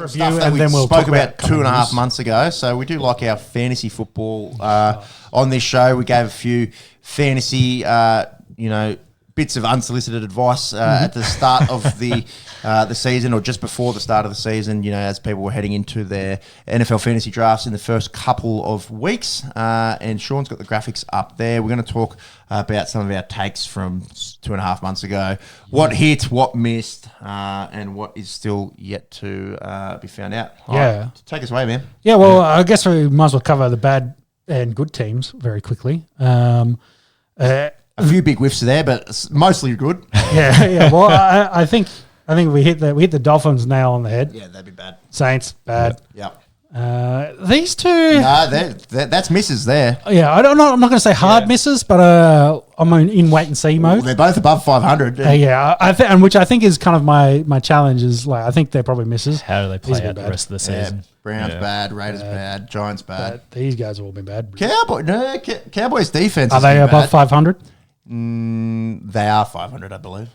review, stuff that and we then we'll spoke talk about about 2.5 months ago. So we do like our fantasy football on this show. We gave a few fantasy, bits of unsolicited advice at the start of the season, or just before the start of the season, as people were heading into their NFL fantasy drafts in the first couple of weeks. And Sean's got the graphics up there. We're going to talk about some of our takes from 2.5 months ago. What hit, what missed, and what is still yet to be found out. Yeah. Take us away, man. Yeah, well, I guess we might as well cover the bad and good teams very quickly. A few big whiffs there, but mostly good. Yeah. Well, I think we hit the Dolphins nail on the head. Yeah, that'd be bad. Saints bad. Yeah. These two. No, that's misses there. Yeah, I'm not going to say hard misses, but I'm in wait and see mode. Well, they're both above 500. Yeah, and which I think is kind of my challenge is like I think they're probably misses. How do they play out the rest of the season? Yeah, Browns bad, Raiders bad, Giants bad. These guys have all been bad. Cowboys defense. Are they above 500? They are 500, I believe.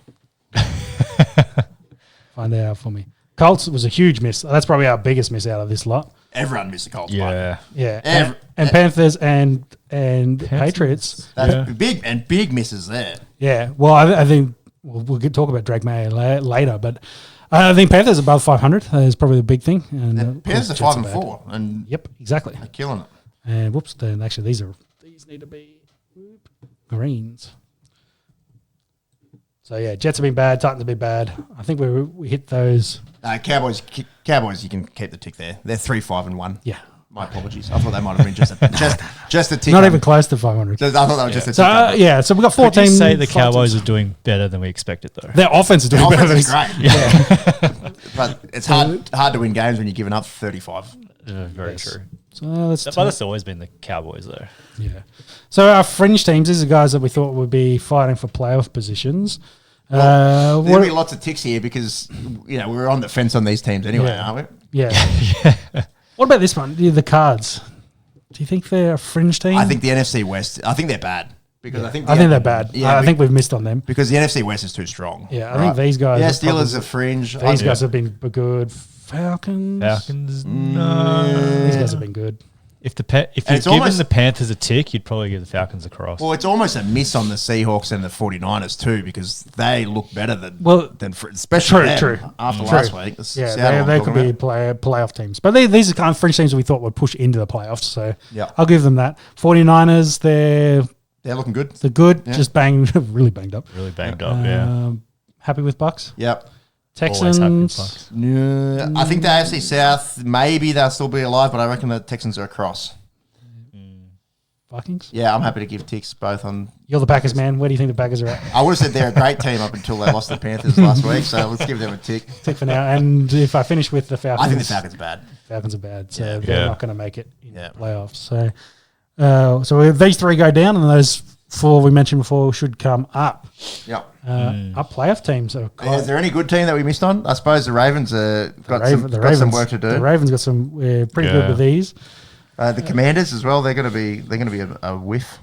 Find that out for me. Colts was a huge miss. That's probably our biggest miss out of this lot. Everyone missed the Colts. Yeah. Yeah. And Panthers and Patriots. That's big misses there. Yeah. Well, I think we'll talk about Drake May later, but I think Panthers above 500 is probably the big thing. And Panthers are 5-4, and yep, exactly. They're killing it. And whoops, then actually these need to be greens. So yeah, Jets have been bad, Titans have been bad. I think we hit those. Cowboys, you can keep the tick there. They're 3-5-1. Yeah. My apologies. I thought they might have been just a tick. Not even close to 500. I thought that was just a tick. So we've got 14. Could you say the Cowboys are doing better than we expected, though? Their offense is doing better than great. Yeah. But it's hard to win games when you're giving up 35. Very true. So that's always been the Cowboys, though. Yeah. So our fringe teams, these are guys that we thought would be fighting for playoff positions. There'll be lots of ticks here because we're on the fence on these teams anyway, aren't we? Yeah. What about this one? The Cards. Do you think they're a fringe team? I think the NFC West. I think they're bad because I think they're bad. Yeah, I think we've missed on them because the NFC West is too strong. Yeah, I think these guys. Yeah, Steelers are fringe. These guys have been good. Falcons. No. These guys have been good. If you've given the Panthers a tick, you'd probably give the Falcons a cross. Well, it's almost a miss on the Seahawks and the 49ers too because they look better than especially true. After last week. They could be playoff teams. But these are kind of fringe teams that we thought would push into the playoffs. So I'll give them that. 49ers, they're looking good. They're good. Yeah. Just really banged up. Really banged up, yeah. Happy with Bucks? Yep. Texans. Yeah, I think the AFC South, maybe they'll still be alive, but I reckon the Texans are across. Vikings? Yeah, I'm happy to give ticks both on. You're the Packers, man. Where do you think the Packers are at? I would have said they're a great team up until they lost the Panthers last week, so let's give them a tick. Tick for now. And if I finish with the Falcons. I think the Falcons are bad. Falcons are bad, so they're not going to make it in the playoffs. So these three go down, and those four we mentioned before should come up. Yep. Up playoff teams. Is there any good team that we missed on? I suppose the Ravens got some work to do. The Ravens got some pretty good with these. The Commanders as well. They're going to be a whiff.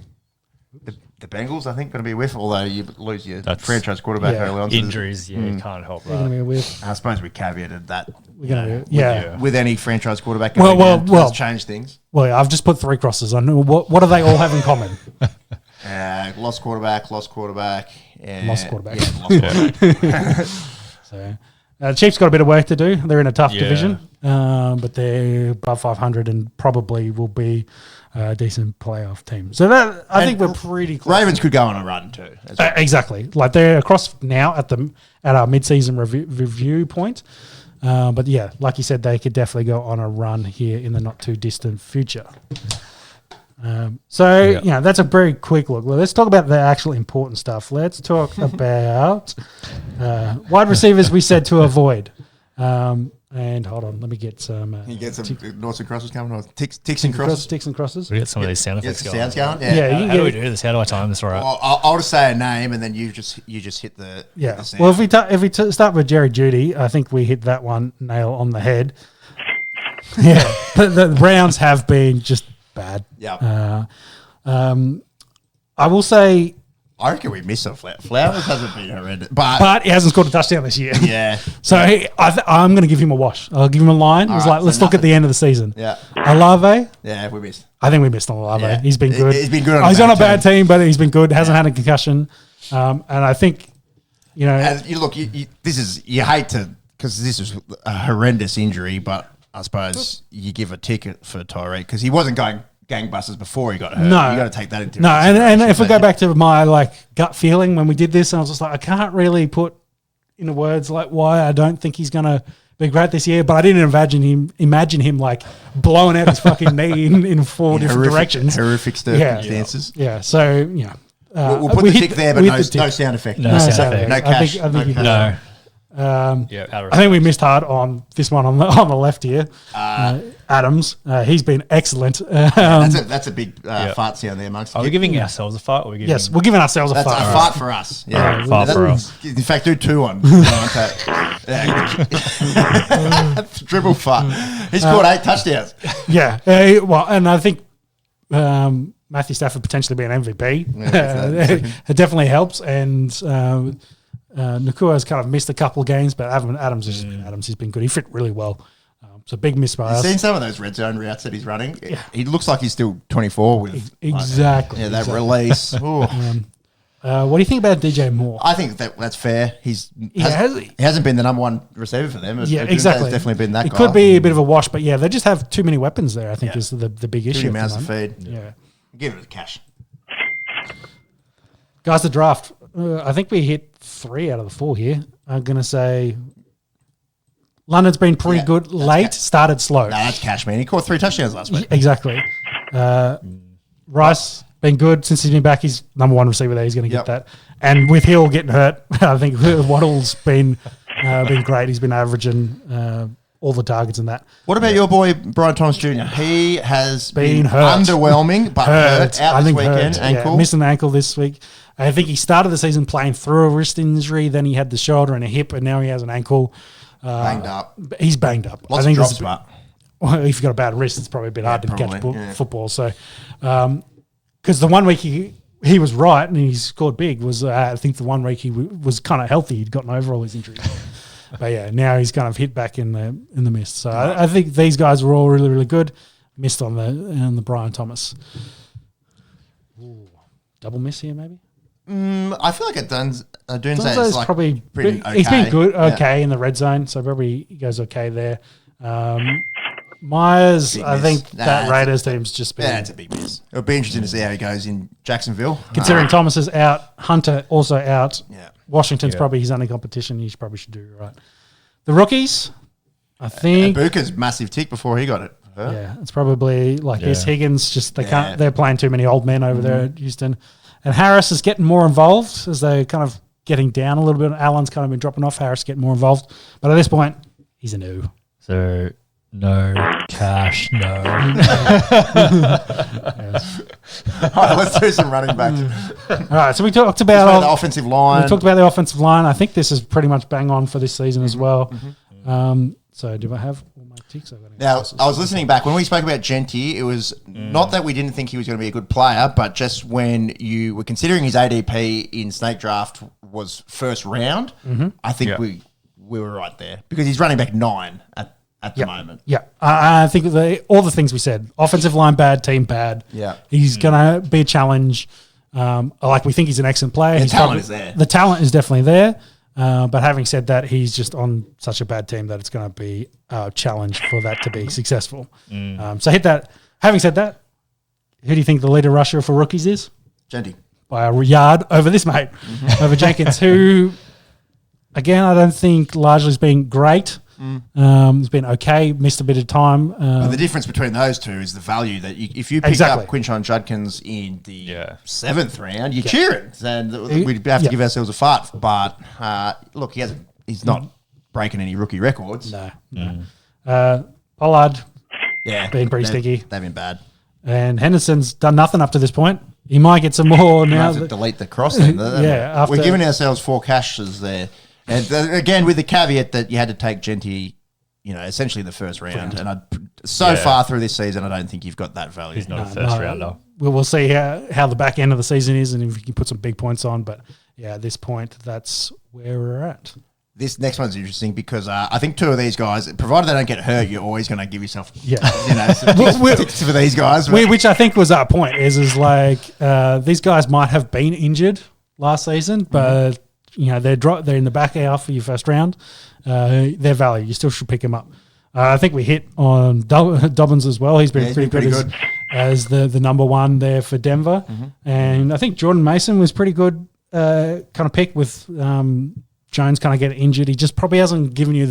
The Bengals, I think, going to be a whiff. Although you lose your franchise quarterback early on. Injuries, you can't help that. They're going to be a whiff. I suppose we caveated that. With any franchise quarterback. Well, change things. Well, I've just put 3 crosses on. What do they all have in common? Lost quarterback. Lost quarterback. So, Chiefs got a bit of work to do. They're in a tough division, but they're above 500 and probably will be a decent playoff team. So I think we're pretty close. Ravens could go on a run too. Exactly. Like they're across now at our mid-season review point. But yeah, like you said, they could definitely go on a run here in the not too distant future. That's a very quick look. Well, let's talk about the actual important stuff. Let's talk about wide receivers we said to avoid. And hold on, let me get some. You get some noughts and crosses coming on. Ticks and crosses. Ticks and crosses. We get some of these sound effects going. Sounds going. How do we do this? How do I time this right? Well, I'll just say a name and then you just hit the sound. Well, if we start with Jerry Jeudy, I think we hit that one nail on the head. The Browns have been just bad. Yeah. I will say I reckon we miss a Flowers hasn't been horrendous, but he hasn't scored a touchdown this year. yeah. So I'm going to give him a wash. I'll give him a line. It was All like, right, let's so look at the end of the season. Yeah. Olave, Yeah, we missed. I think we missed on Olave. Yeah. He's been good. He's been good on He's a on a bad bad team, but he's been good. Hasn't had a concussion. And I think, you know. As you look, this is, you hate to, because this is a horrendous injury, but I suppose you give a ticket for Tyreek because he wasn't going gangbusters before he got hurt. No. You got to take that into and if we go back to my gut feeling when we did this, and I was just like, I can't really put into words like why I don't think he's going to be great this year, but I didn't imagine him like blowing out his fucking knee in four different directions. Horrific circumstances. Yeah. So, yeah. We'll put the tick there, but no sound effect. No sound effect. No cash. I think No. I think we missed hard on this one on the left here. Adams, he's been excellent. That's a big fart sound there, amongst. Are we giving ourselves a fart? Or are we giving yes, we're giving ourselves a that's fart. a fart for us. Yeah, fart for us. In fact, do 2 on. Dribble fart. He's scored 8 touchdowns. Yeah, well, and I think Matthew Stafford potentially being MVP, it definitely helps. And Nakua's kind of missed a couple of games, but Adams has been good. He fit really well. So big miss by us. You've seen some of those red zone routes that he's running. Yeah. He looks like he's still 24 with exactly. That release. What do you think about DJ Moore? I think that's fair. He hasn't been the number 1 receiver for them. Yeah, exactly. He's definitely been that guy. It could be a bit of a wash, but yeah, they just have too many weapons there. I think is the big issue. Too many mouths to feed. Yeah. Give it the cash. Guys, the draft. I think we hit 3 out of the 4 here. I'm going to say London's been pretty good late, started slow. No, that's cash, man. He caught 3 touchdowns last week. Exactly. Rice, been good since he's been back. He's number 1 receiver there. He's going to get that. And with Hill getting hurt, I think Waddle's been great. He's been averaging all the targets and that. What about your boy, Brian Thomas Jr.? He has been hurt. Underwhelming, but hurt out this weekend. Ankle. Missing the ankle this week. I think he started the season playing through a wrist injury, then he had the shoulder and a hip, and now he has an ankle. Banged up. He's banged up. Lots of drops, but... Well, if you've got a bad wrist, it's probably a bit hard to catch football. So, because the 1 week he was right and he scored big was, I think the 1 week he was kind of healthy. He'd gotten over all his injuries. But yeah, now he's kind of hit back in the mist. So I think these guys were all really, really good. Missed on the Brian Thomas. Ooh, double miss here, maybe? I feel like Dunze's like probably pretty okay. He's been good, in the red zone, so probably he goes okay there. Myers, I think that Raiders team's just been... Yeah, it's a big miss. It'll be interesting to see how he goes in Jacksonville. Considering Thomas is out, Hunter also out. Yeah. Washington's probably his only competition. He probably should do right. The rookies, I think... Ibuka's massive tick before he got it. Yeah, it's probably like this. Higgins, just can't... They're playing too many old men over there at Houston. And Harris is getting more involved as they're kind of getting down a little bit. Allen's kind of been dropping off. Harris getting more involved. But at this point, he's a no. So, no cash, no. All right, let's do some running backs. All right, so we talked about the offensive line. We talked about the offensive line. I think this is pretty much bang on for this season as well. So do I have all my ticks? Now, I was listening back. When we spoke about Genty, it was not that we didn't think he was going to be a good player, but just when you were considering his ADP in Snake Draft was first round, I think we were right there because he's running back 9 at the moment. Yeah. I think all the things we said, offensive line bad, team bad. Yeah. He's going to be a challenge. We think he's an excellent player. The talent is there. The talent is definitely there. But having said that, he's just on such a bad team that it's going to be a challenge for that to be successful. So hit that. Having said that, who do you think the leader rusher for rookies is? Genty. By a yard over this mate, over Jenkins, who, again, I don't think largely has been great. He's been okay, missed a bit of time. But the difference between those two is the value that if you pick up Quinshon Judkins in the 7th round, you're cheering. And we'd have to give ourselves a fart. But look, he's not breaking any rookie records. No. Pollard, been pretty sticky. They've been bad. And Henderson's done nothing up to this point. He might get some more now. To delete the cross then. We're giving ourselves 4 cashes there. And again, with the caveat that you had to take Genty, essentially in the first round. And so far through this season, I don't think you've got that value. He's not a first rounder. We'll see how the back end of the season is and if we can put some big points on. But, yeah, at this point, that's where we're at. This next one's interesting because I think two of these guys, provided they don't get hurt, you're always going to give yourself, some tips for these guys. Which I think was our point, is like these guys might have been injured last season, but they're in the back half of your first round. Their value, you still should pick them up. I think we hit on Dobbins as well. He's been pretty good as the number one there for Denver. And I think Jordan Mason was pretty good kind of pick with Jones kind of getting injured. He just probably hasn't given you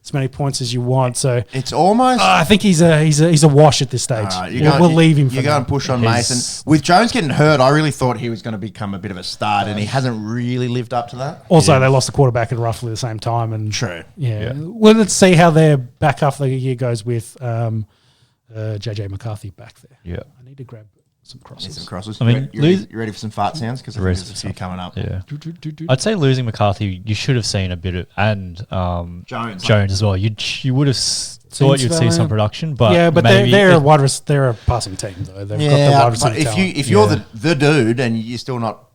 as many points as you want. So it's almost. I think he's a wash at this stage. We'll leave him. You go and push on Mason. With Jones getting hurt, I really thought he was going to become a bit of a star, and he hasn't really lived up to that. Also, they lost the quarterback at roughly the same time. And true. Yeah. Well, let's see how their back half of the year goes with JJ McCarthy back there. Yeah. I need to grab some crosses. I mean, you ready for some fart sounds? Because there's a few coming up. Yeah. I'd say losing McCarthy, you should have seen a bit of, and Jones as well. You would have thought you'd see some production, but yeah, but they're a passing team though. They've got the wide receiver talent. If you're the dude and you're still not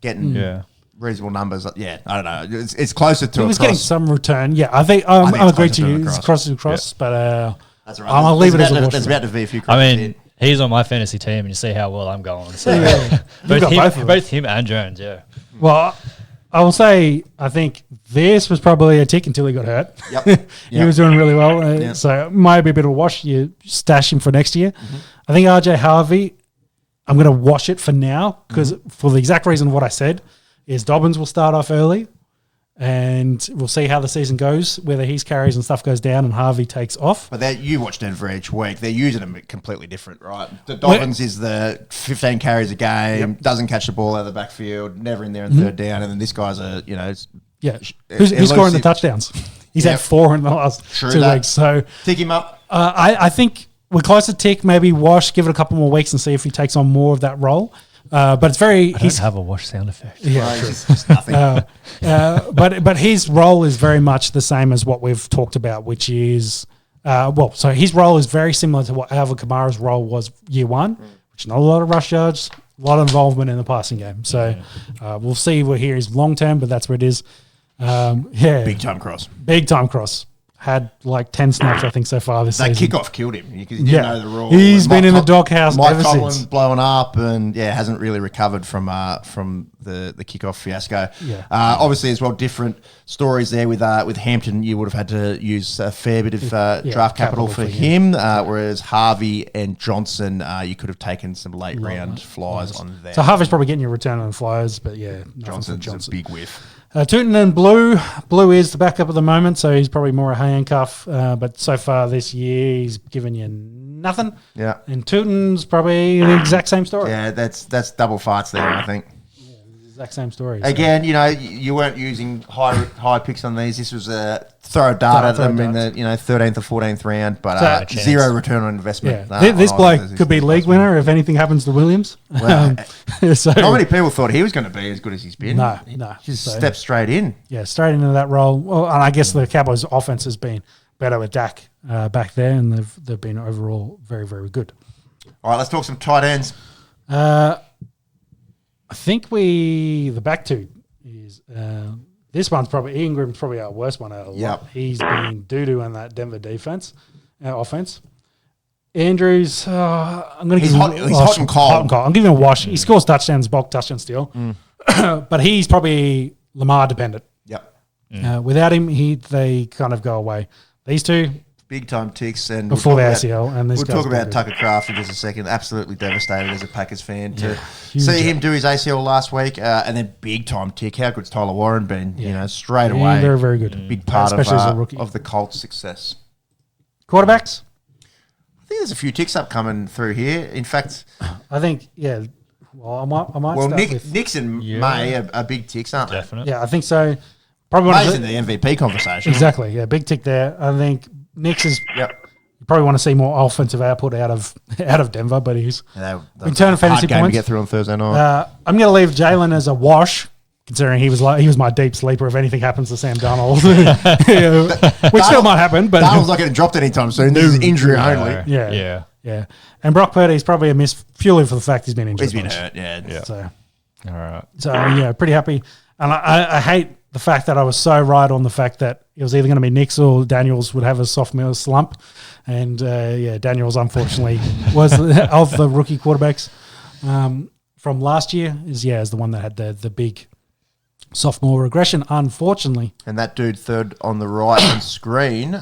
getting reasonable numbers, I don't know. It's closer to. He was getting some return. Yeah, I think I'm agreed to you. It's cross, but that's right. I'll leave it as a wash. There's about to be a few crosses in. He's on my fantasy team, and you see how well I'm going. So both him and Jones, yeah. Well, I will say I think this was probably a tick until he got hurt. Yep. He was doing really well, so it might be a bit of a wash. You stash him for next year. I think RJ Harvey, I'm going to wash it for now because for the exact reason of what I said is Dobbins will start off early. And we'll see how the season goes, whether his carries and stuff goes down and Harvey takes off. But you watch Denver each week. They're using them completely different, right? The Dobbins is the 15 carries a game, doesn't catch the ball out of the backfield, never in there in third down. And then this guy's who's scoring the touchdowns? He's had 4 in the last 2 weeks. So tick him up. I think we're close to tick, maybe wash, give it a couple more weeks and see if he takes on more of that role. But it's very. I don't have a wash sound effect. Yeah, it's nothing. But his role is very much the same as what we've talked about, which is so his role is very similar to what Alvin Kamara's role was year one, which is not a lot of rush yards, a lot of involvement in the passing game. So we'll see where here is long term, but that's where it is. Big time cross. Had like 10 snaps, I think, so far this season. That kickoff killed him because he didn't know the rule. He's been in the doghouse ever Collins since. Blowing up and hasn't really recovered from the kickoff fiasco. Yeah. Obviously, as well, different stories there with Hampton. You would have had to use a fair bit of draft capital for him, whereas Harvey and Johnson, you could have taken some late round flyers on there. So Harvey's probably getting your return on flyers, but Johnson's a big whiff. Tootin and Blue is the backup at the moment, so he's probably more a handcuff. But so far this year, he's given you nothing. Yeah, and Tootin's probably the exact same story. Yeah, that's double farts there, I think. Yeah, exact same story. Again, you weren't using high picks on these. This was a throw a dart at them in the 13th or 14th round, but zero return on investment. Yeah. This bloke could be league winner if anything happens to Williams. Well, so not many people thought he was going to be as good as he's been. No. Just stepped straight in. Yeah, straight into that role. Well, and I guess the Cowboys' offense has been better with Dak back there, and they've been overall very, very good. All right, let's talk some tight ends. I think the back two is this one's probably Ingram's probably our worst one out of the lot. He's been doo-doo in that Denver defense offense. Andrews, I'm going to give him he's hot and cold. I'm giving him a wash. He scores touchdowns, bulk touchdown steal, but he's probably Lamar dependent. Yep. Without him, they kind of go away. These two. Big time ticks and before the ACL, and we'll talk about Tucker Kraft in just a second. Absolutely devastated as a Packers fan to see him do his ACL last week, and then big time tick. How good's Tyler Warren been? Straight away, very very good. Big part of the Colts' success. Quarterbacks. I think there's a few ticks upcoming through here. In fact, I think Well, I might. Well, start with Nix and May are big ticks, aren't they? Definitely. Yeah, I think so. Probably May's in the MVP conversation. Exactly. Yeah, big tick there. I think Nix is. Yep. You probably want to see more offensive output out of Denver, but he's return fantasy game points to get through on Thursday night. I'm going to leave Jalen as a wash. considering he was my deep sleeper if anything happens to Sam Darnold, which still might happen. But Darnold's not getting dropped anytime soon. This is injury only. Yeah. And Brock Purdy's probably a miss purely for the fact he's been injured. He's been hurt. Yeah. So, all right. So yeah, pretty happy. And I hate the fact that I was so right on the fact that it was either going to be Nix or Daniels would have a sophomore slump. And Daniels unfortunately was of the rookie quarterbacks from last year is the one that had the big sophomore regression, unfortunately. And that dude third on the right on screen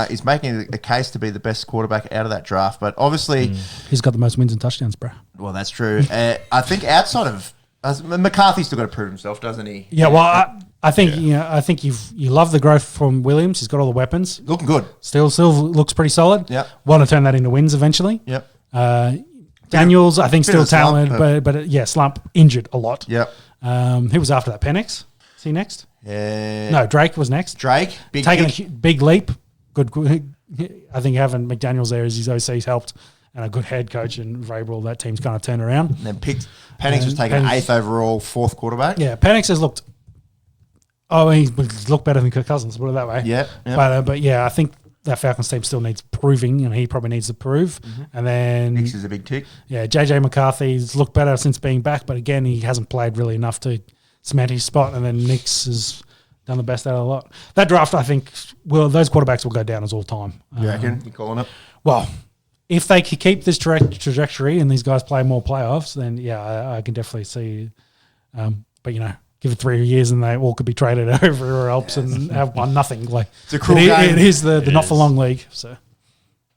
is making a case to be the best quarterback out of that draft. But obviously... He's got the most wins and touchdowns, bro. Well, that's true. I think outside of... McCarthy's still got to prove himself, doesn't he? Yeah, well, I think you love the growth from Williams. He's got all the weapons. Looking good. Still looks pretty solid. Yep. Want to turn that into wins eventually. Yep. Daniels, I think, still talented, but slump, injured a lot. Yep. Who was after that? Penix? Is he next? No, Drake was next. Drake, taking a big leap. Good. I think having McDaniels there as his OC's helped, and a good head coach and Vrabel, that team's kind of turned around. And then Penix was taken 8th overall, 4th quarterback. Yeah, Penix has looked. Oh, he's looked better than Kirk Cousins. Put it that way. Yeah. But I think that Falcons team still needs proving, and he probably needs to prove. Mm-hmm. And then Nix is a big tick. Yeah, JJ McCarthy's looked better since being back, but again, he hasn't played really enough to cement his spot. And then Nix has done the best out of the lot. That draft, I think, those quarterbacks will go down as all time. You reckon? You calling it? Well, if they can keep this trajectory and these guys play more playoffs, then I can definitely see. But give it 3 years and they all could be traded over or else and have won nothing. Like it's a cruel game. It is the not for long league. So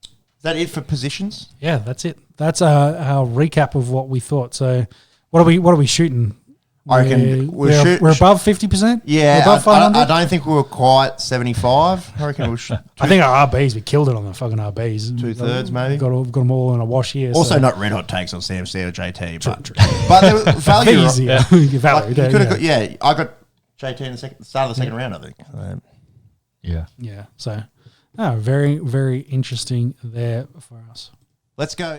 is that it for positions? Yeah, that's it. That's our recap of what we thought. So what are we shooting? I reckon we're above 50%. Yeah, above 500. I don't think we were quite 75. I reckon we should. I think our RBs, we killed it on the fucking RBs. 2/3 maybe. Got them all in a wash here. Also, not red hot takes on Sam Steele or JT, but there was value. Easy, value. I got JT in the start of the second round. I think. Yeah. So, very very interesting there for us. Let's go.